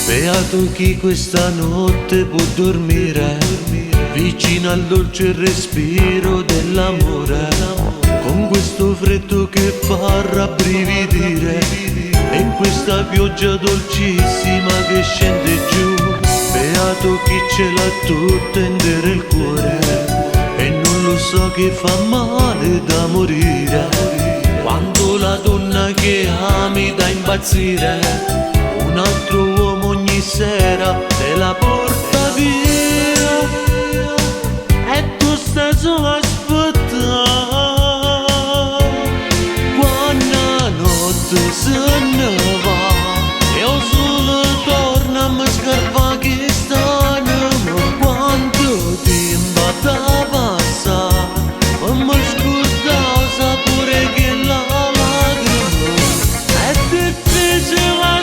Beato chi questa notte può dormire vicino al dolce respiro dell'amore, con questo freddo che fa rabbrividire e questa pioggia dolcissima che scende giù. Beato chi ce l'ha tutta intera il cuore e non lo so che fa male da morire, quando la donna che ami da impazzire, un altro uomo ogni sera te la porta via e tu stai solo a aspettare. Quando notte se ne va e o solo torna a mi scarpa che stanno, quanto tempo da passa e mi scorda sapore che la lacrima è difficile a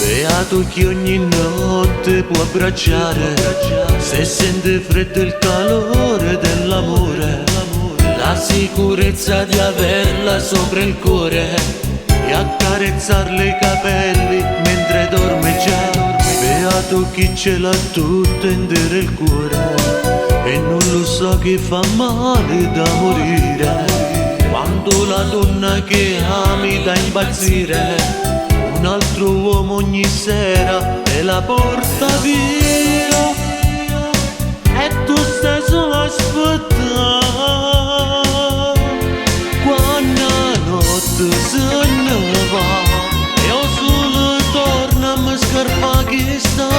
Beato chi ogni notte può abbracciare, se sente freddo il calore dell'amore, la sicurezza di averla sopra il cuore e accarezzarle i capelli mentre dorme già. Beato chi ce l'ha tutto intero il cuore e non lo so che fa male da morire, quando la donna che ami da impazzire, un altro uomo ogni sera te la porta via e tu stai solo a aspettare. Quando la notte se ne va e o solo torna a mi scarpa che sta